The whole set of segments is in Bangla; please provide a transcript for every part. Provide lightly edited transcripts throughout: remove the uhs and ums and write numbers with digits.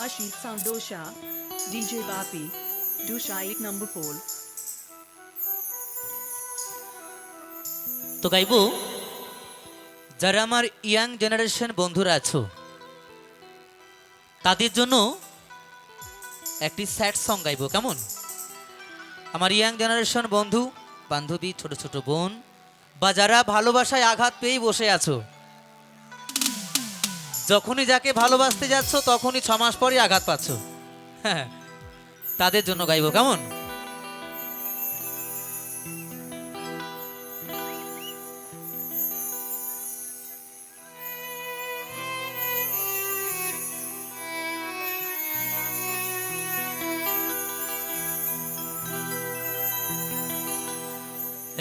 Ashit Sound Dosha, DJ Vapi, Dosha 8 number 4. তো গাইবো যারা আমার ইয়াং জেনারেশন বন্ধুরা আছো তাদের জন্য একটি স্যাড সং গাইবো, কেমন? আমার ইয়াং জেনারেশন বন্ধু বান্ধবী, ছোট ছোট বোন বা যারা ভালোবাসায় আঘাত পেয়ে বসে আছো, যখনই যাকে ভালোবাসতে যাচ্ছ তখনই 6 মাস পরই আঘাত পাচ্ছ, হ্যাঁ, তাদের জন্য গাইবো, কেমন?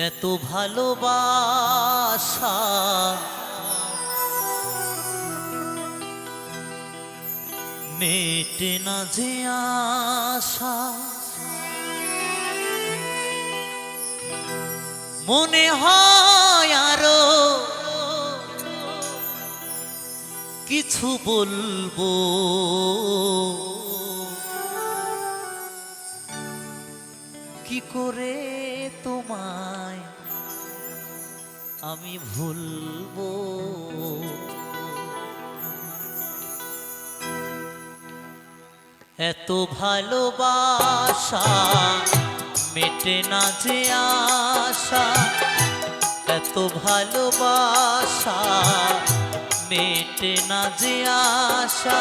এত ভালোবাসা মেটে না যে আশা, মনে হয় আরো কিছু বলবো, কি করে তোমায় আমি ভুলবো। এত ভালোবাসা মেটে না যে আশা, এত ভালোবাসা মেটে না যে আশা,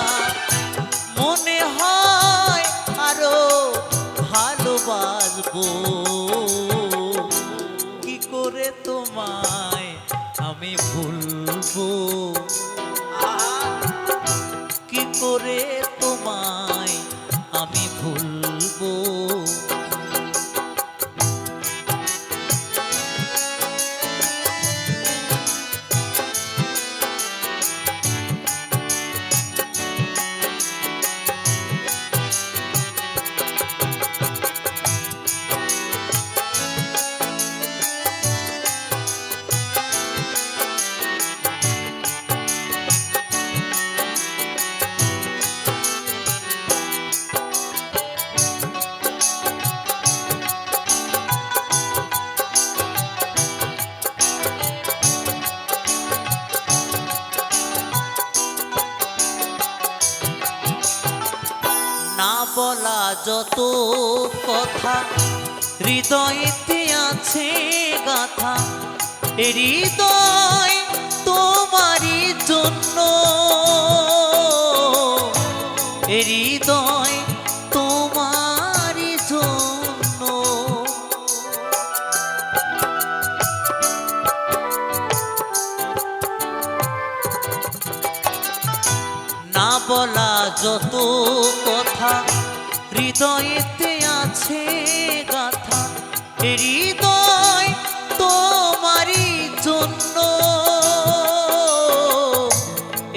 মনে হয় আরো ভালোবাসবো, কি করে তোমায় আমি ভুলবো, কি করে তোমায় আমি ভুলবো। না বলা যত কথা হৃদয়েতে আছে গাথা, হৃদয় তোমারই জন্য, হৃদয় তোমারই জন্য, না বলা যত কথা হৃদয়েতে আছে গাথা, হৃদয় তোমারই জন্য,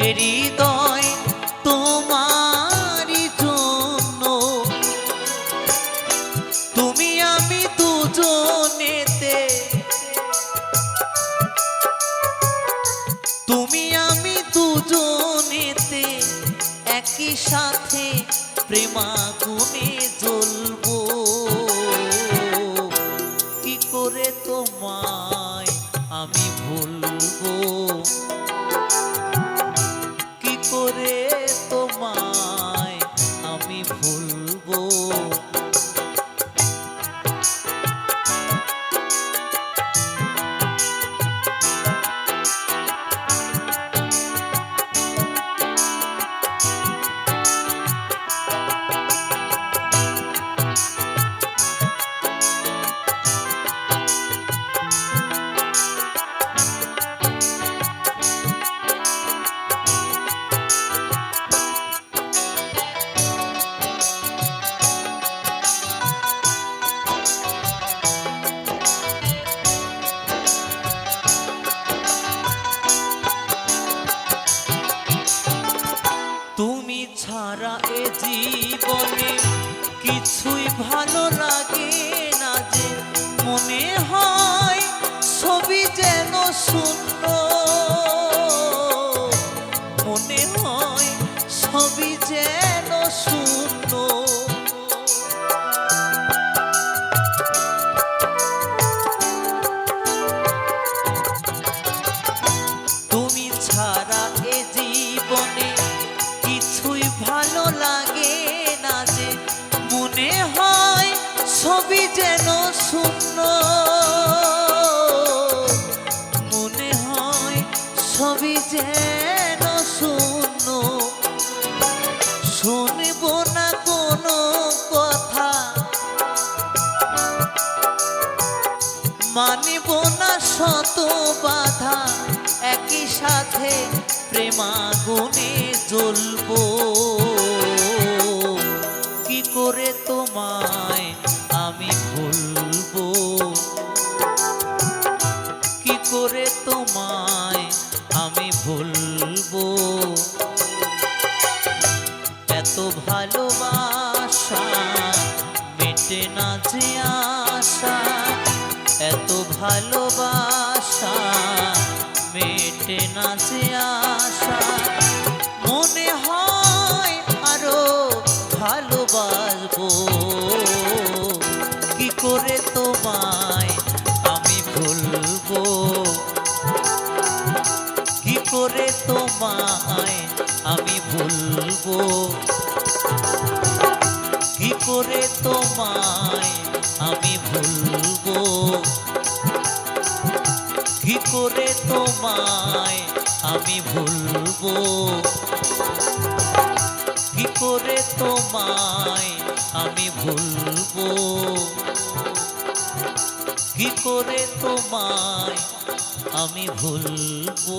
হৃদয় তোমারই জন্য, তুমি আমি দুজনেতে, তুমি আমি দুজনেতে একই সাথে প্রেমাগুনে জ্বলবো, কি করে তোমায় আমি ভুলবো, কি করে তোমায় আমি ভুলবো। তুমি ছাড়া এ জীবনে কিছুই ভালো লাগে না যে, মনে হয় ছবি যেন শূন্য, মনে হয় ছবি যেন শূন্য। তুমি ছাড়া এ জীবনে কিছুই ভালো লাগে না যে, মনে হয় ছবি যেন শূন্য, মনে হয় ছবি যেন শূন্য। শুনব না কোনো কথা, মানিব না শত বাধা, একই সাথে প্রেমাগুনে জ্বলবো। কি করে তোমায় আমি ভুলবো, কি করে তোমায় আমি ভুলবো। এত ভালোবাসা মেটে না যে আশা, এত ভালোবাসা মেটে না যে আশা। মনে হয় আরো ভালোবাসবো, কি করে তোমায় আমি ভুলবো, কি করে তোমায় আমি ভুলবো, কি করে তোমায় আমি ভুলবো, কি করে তোমায় আমি ভুলবো, কি করে তোমায় আমি ভুলবো, কি করে তোমায় আমি ভুলবো।